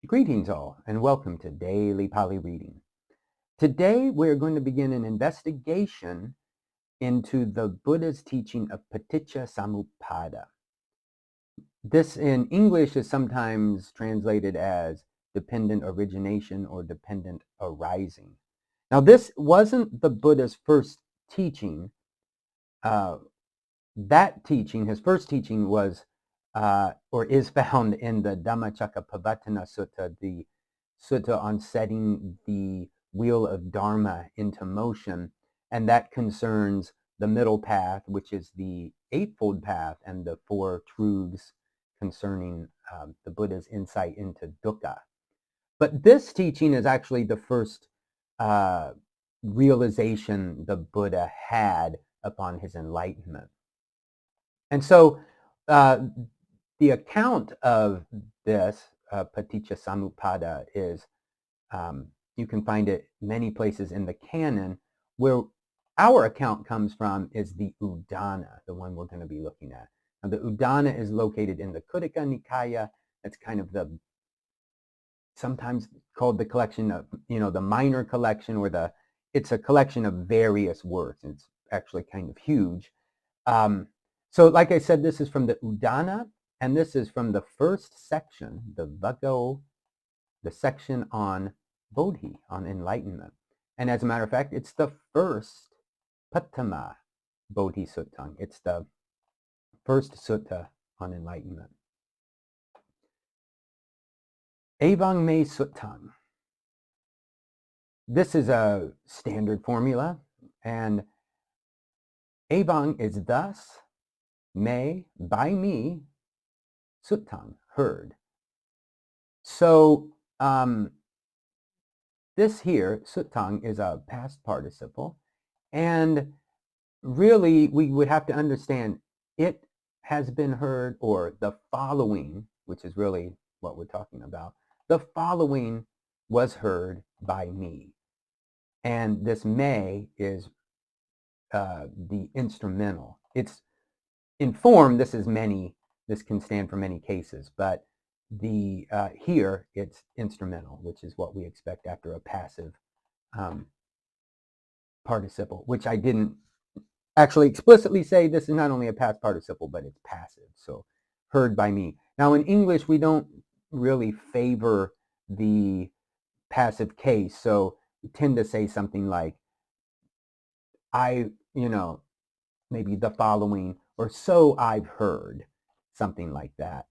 Greetings all, and welcome to Daily Pali Reading. Today we're going to begin an investigation into the Buddha's teaching of Paṭiccasamuppāda. This in English is sometimes translated as dependent origination or dependent arising. Now this wasn't the Buddha's first teaching. His first teaching was or is found in the Dhammacakkappavattana Sutta, the sutta on setting the wheel of Dharma into motion, and that concerns the middle path, which is the Eightfold Path, and the Four Truths concerning the Buddha's insight into dukkha. But this teaching is actually the first realization the Buddha had upon his enlightenment. And so the account of this Paṭiccasamuppāda is, you can find it many places in the canon. Where our account comes from is the Udāna, the one we're going to be looking at. Now, the Udāna is located in the Khuddakanikāye. It's kind of the, sometimes called the collection of, the minor collection, or it's a collection of various works. It's actually kind of huge. So like I said, this is from the Udāna, and this is from the first section, the Vaggo, the section on Bodhi, on enlightenment. And as a matter of fact, it's the first paṭhamābhisambuddho. It's the first sutta on enlightenment. Evaṃ me sutaṃ. This is a standard formula, and Evaṃ is thus, me, by me, sutaṃ, heard. So this here, sutaṃ, is a past participle, and really we would have to understand it has been heard, or the following, which is really what we're talking about, the following was heard by me. And this me is the instrumental. It's in form, this is many, this can stand for many cases, but the here it's instrumental, which is what we expect after a passive participle, which I didn't actually explicitly say. This is not only a past participle, but it's passive, so heard by me. Now in English, we don't really favor the passive case, so we tend to say something like, maybe the following, or so I've heard, something like that.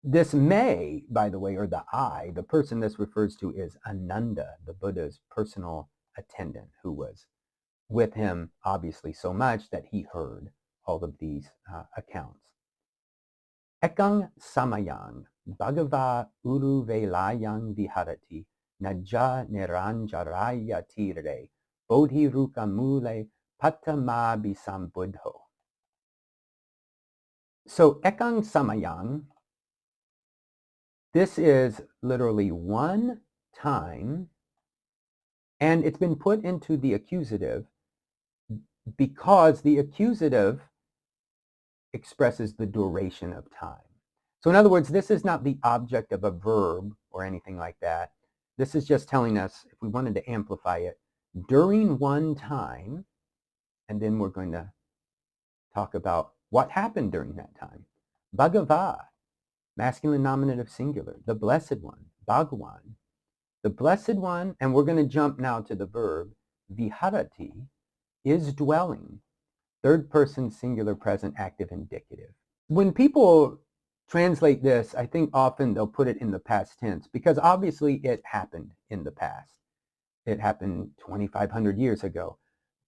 This me, by the way, or the I, the person this refers to is Ananda, the Buddha's personal attendant, who was with him, obviously, so much that he heard all of these accounts. Ekaṃ samayaṃ, bhagavā uruvelāyaṃ viharati, najjā nerañjarāya tīre, bodhirukkhamūle, paṭhamābhisambuddho. So ekaṃ samayaṃ, this is literally one time, and it's been put into the accusative because the accusative expresses the duration of time. So in other words, this is not the object of a verb or anything like that. This is just telling us, if we wanted to amplify it, during one time, and then we're going to talk about what happened during that time. Bhagavā, masculine nominative singular, the Blessed One, Bhagavan. The Blessed One, and we're going to jump now to the verb, viharati, is dwelling. Third person singular present active indicative. When people translate this, I think often they'll put it in the past tense, because obviously it happened in the past. It happened 2,500 years ago.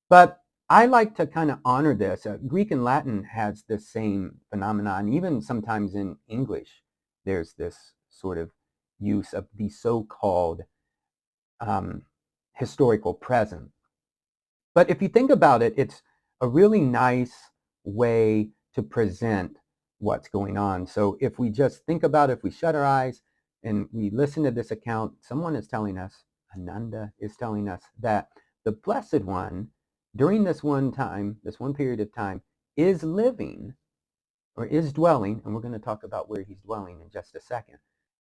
But I like to kind of honor this. Greek and Latin has this same phenomenon. Even sometimes in English, there's this sort of use of the so-called historical present. But if you think about it, it's a really nice way to present what's going on. So if we just think about it, if we shut our eyes and we listen to this account, someone is telling us, Ananda is telling us, that the Blessed One, during this one time, this one period of time, is living, or is dwelling, and we're going to talk about where he's dwelling in just a second,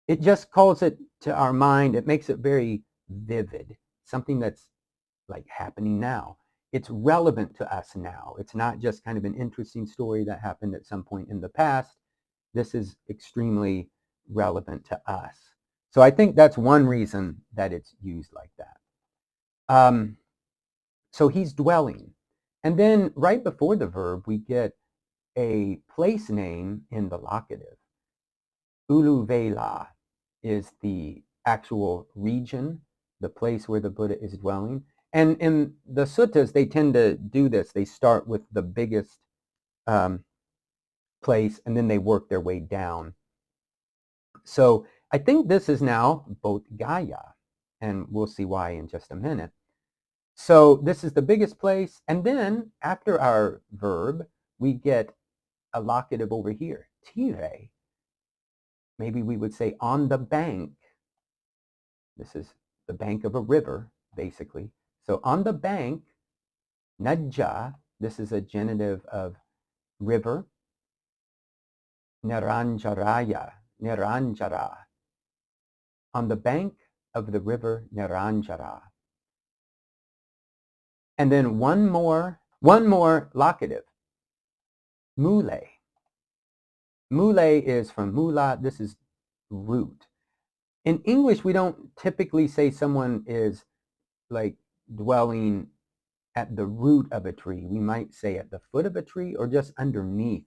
it just calls it to our mind. It makes it very vivid, something that's like happening now. It's relevant to us now. It's not just kind of an interesting story that happened at some point in the past. This is extremely relevant to us. So I think that's one reason that it's used like that. So he's dwelling. And then right before the verb, we get a place name in the locative. Uruvelāyaṃ is the actual region, the place where the Buddha is dwelling. And in the suttas, they tend to do this. They start with the biggest place, and then they work their way down. So I think this is now Bodhivaggo, and we'll see why in just a minute. So this is the biggest place, and then after our verb, we get a locative over here, tīre. Maybe we would say on the bank. This is the bank of a river, basically. So on the bank, najjā, this is a genitive of river. Nerañjarāya, nerañjarāya. On the bank of the river Nerañjarāya. And then one more locative, mule. Mule is from mula. This is root. In English, we don't typically say someone is like dwelling at the root of a tree. We might say at the foot of a tree or just underneath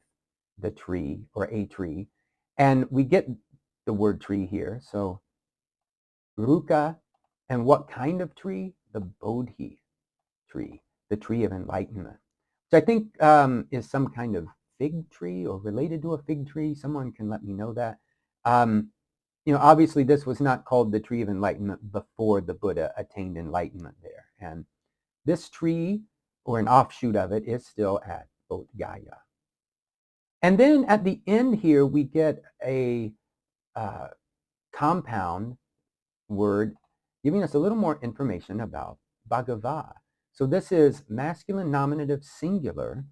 the tree or a tree. And we get the word tree here. So ruka, and what kind of tree? The bodhi tree, the tree of enlightenment, which I think is some kind of fig tree or related to a fig tree. Someone can let me know that. Obviously this was not called the tree of enlightenment before the Buddha attained enlightenment there. And this tree, or an offshoot of it, is still at Bodhigaya. And then at the end here, we get a compound word giving us a little more information about bhagavā. So this is masculine nominative singular,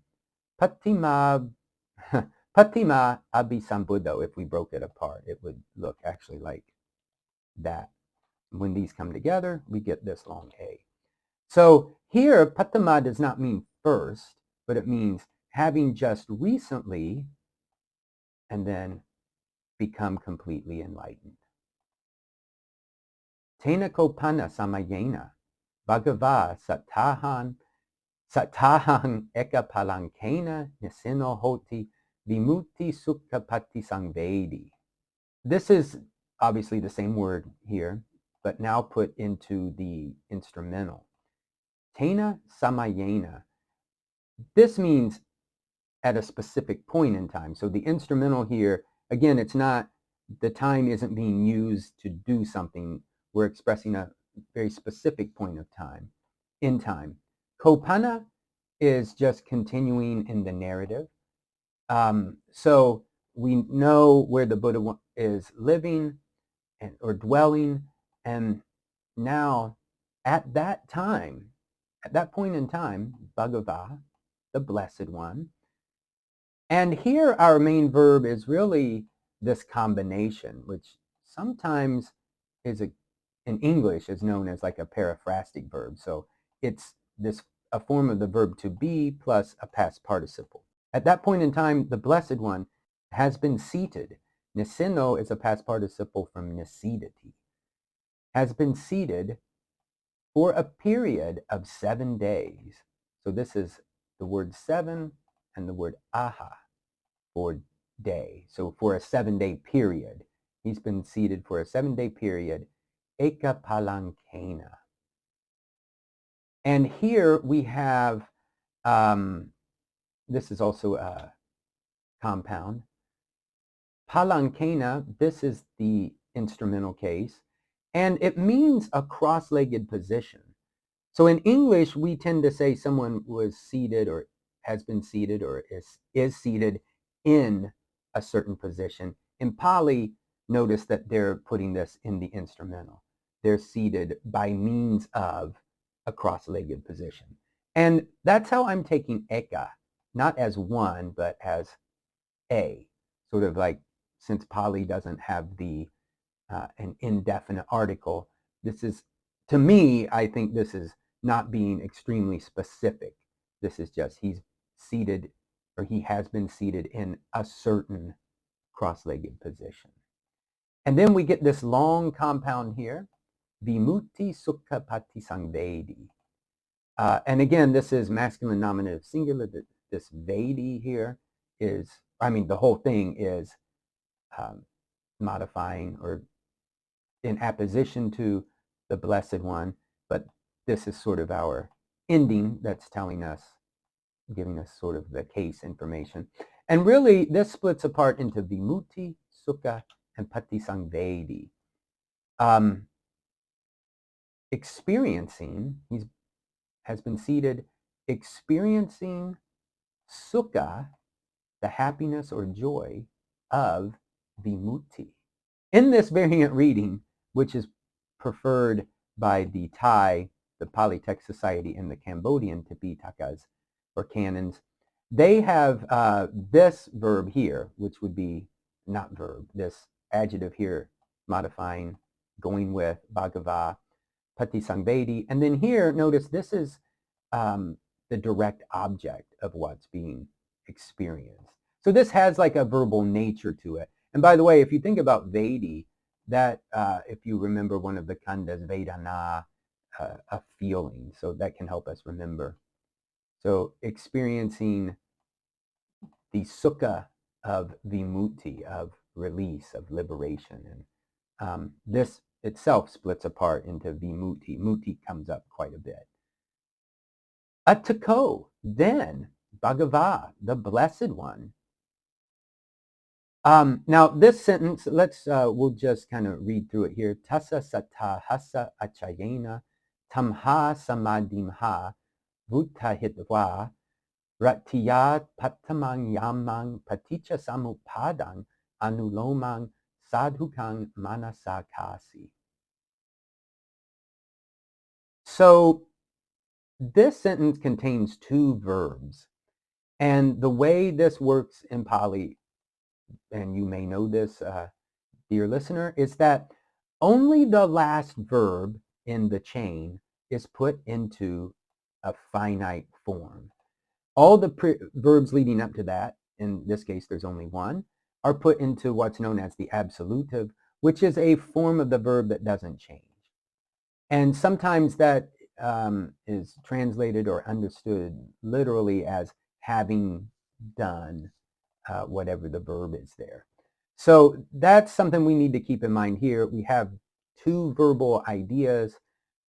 paṭhamābhisambuddho. If we broke it apart, it would look actually like that. When these come together, we get this long A. So here, paṭhamā does not mean first, but it means having just recently and then become completely enlightened. Tena pana samayena, bhagavā sattāhaṃ ekapallaṅkena, nisinno hoti, vimuttisukhapaṭisaṃvedī. This is obviously the same word here, but now put into the instrumental. Tena samayena. This means at a specific point in time. So the instrumental here, again, it's not, the time isn't being used to do something. We're expressing a very specific point of time, in time. Pana is just continuing in the narrative. So we know where the Buddha is living or dwelling, and now at that time, at that point in time, bhagavā, the Blessed One. And here our main verb is really this combination, which sometimes is in English is known as like a periphrastic verb. So it's a form of the verb to be plus a past participle. At that point in time, the Blessed One has been seated. Nisinno is a past participle from nisidati. Has been seated for a period of 7 days. So this is the word 7 and the word Atha for day. So for a 7-day period, he's been seated for a 7-day period, ekapallaṅkena. And here we have, this is also a compound. Paṭhamābhisambuddho, this is the instrumental case, and it means a cross-legged position. So in English, we tend to say someone was seated or has been seated or is seated in a certain position. In Pali, notice that they're putting this in the instrumental. They're seated by means of a cross-legged position. And that's how I'm taking eka, not as one, but as a. Sort of like, since Pali doesn't have the an indefinite article. This is, to me, I think this is not being extremely specific. This is just he's seated, or he has been seated in a certain cross-legged position. And then we get this long compound here, vimuttisukhapaṭisaṃvedī. And again, this is masculine nominative singular. This vedī here is, I mean, the whole thing is modifying or in apposition to the Blessed One, but this is sort of our ending that's telling us, giving us sort of the case information. And really, this splits apart into vimutti, sukha, and paṭisaṃvedī. Experiencing, he has been seated, experiencing sukha, the happiness or joy of vimutti. In this variant reading, which is preferred by the Thai, the Pali Text Society, and the Cambodian Tipitakas, or canons, they have this verb here, which would be not verb, this adjective here modifying, going with, bhagavā, paṭisaṃvedī. And then here, notice this is the direct object of what's being experienced. So this has like a verbal nature to it. And by the way, if you think about Vedī, that if you remember one of the khandas, Vedana, a feeling, so that can help us remember. So experiencing the sukha of vimutti, of release, of liberation. And this itself splits apart into vimutti. Mutti comes up quite a bit. Atha, then, bhagavā, the Blessed One. Now this sentence, we'll just kind of read through it here. Tassa sattāhassa acchayena tamha samadimha vuttahitva ratiyat paṭhamāyamang paṭiccasamuppādang anulomang sadhukaṃ manasakasi. So this sentence contains two verbs, and the way this works in Pali, and you may know this, dear listener, is that only the last verb in the chain is put into a finite form. All the verbs leading up to that, in this case there's only one, are put into what's known as the absolutive, which is a form of the verb that doesn't change. And sometimes that is translated or understood literally as having done whatever the verb is there. So that's something we need to keep in mind here. We have two verbal ideas.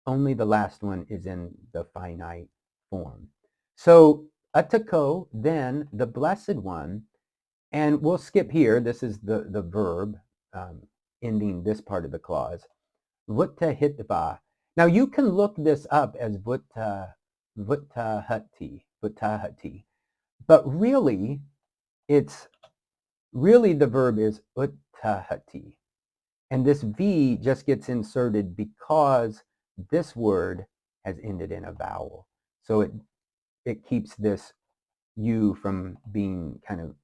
Only the last one is in the finite form. So Atha, then, the Blessed One, and we'll skip here. This is the verb ending this part of the clause. Vuttahitva. Now you can look this up as vuttahati, but really the verb is uttahati. And this V just gets inserted because this word has ended in a vowel. So it keeps this U from being kind of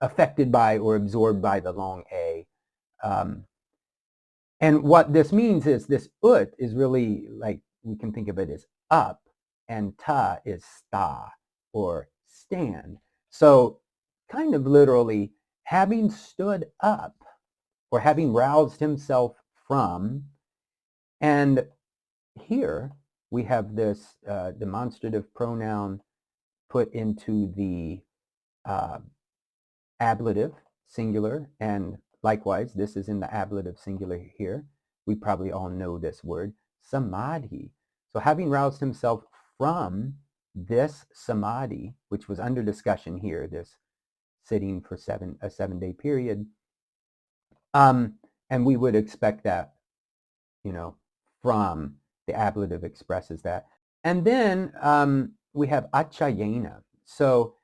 affected by or absorbed by the long A. And what this means is this ut is really, like, we can think of it as up, and ta is sta, or stand. So kind of literally, having stood up, or having roused himself from. And here we have this demonstrative pronoun put into the ablative singular, and likewise this is in the ablative singular here. We probably all know this word, samadhi. So having roused himself from this samadhi, which was under discussion here, this sitting for a 7-day period, and we would expect that, from the ablative expresses that. And then we have acchayena. So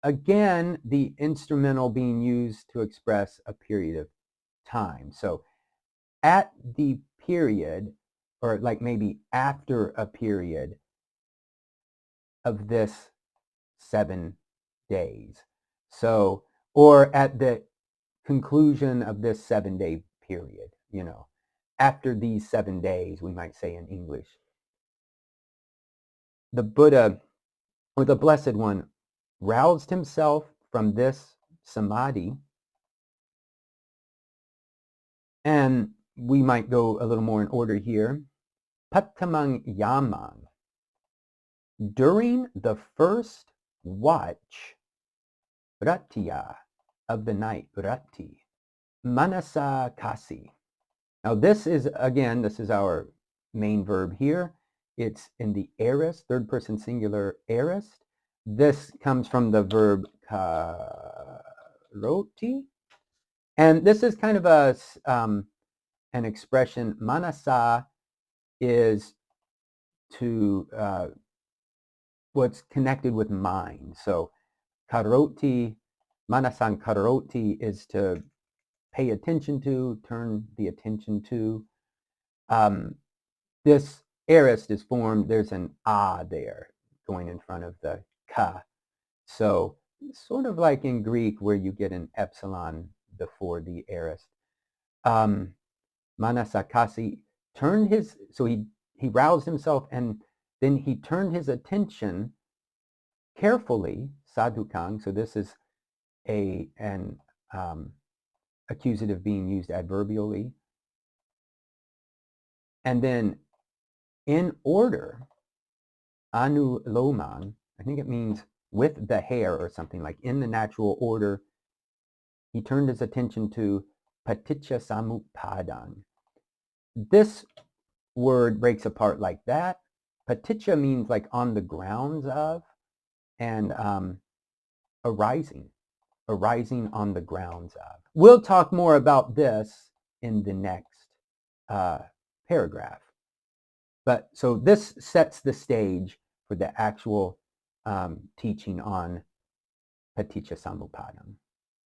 again, the instrumental being used to express a period of time. So at the period, or like maybe after a period of this 7 days. So, or at the conclusion of this 7-day period, after these 7 days, we might say in English, the Buddha, or the Blessed One, roused himself from this samadhi, and we might go a little more in order here. Paṭhamābhisambuddho. During the first watch, ratiya, of the night, rati, manasa kasi. Now this is our main verb here. It's in the aorist, third person singular aorist. This comes from the verb karoti. And this is kind of an expression. Manasa is to what's connected with mind. So karoti, manasan karoti is to pay attention to, turn the attention to. This aorist is formed, there's an there going in front of the ka. So sort of like in Greek where you get an epsilon before the aorist. Manasakasi turned he roused himself, and then he turned his attention carefully, sadhukang. So this is an accusative being used adverbially. And then in order, anulomang, I think it means with the hair or something, like in the natural order, he turned his attention to Paṭiccasamuppāda. This word breaks apart like that. Paticca means like on the grounds of, and arising on the grounds of. We'll talk more about this in the next paragraph. But so this sets the stage for the actual teaching on Paṭiccasamuppāda.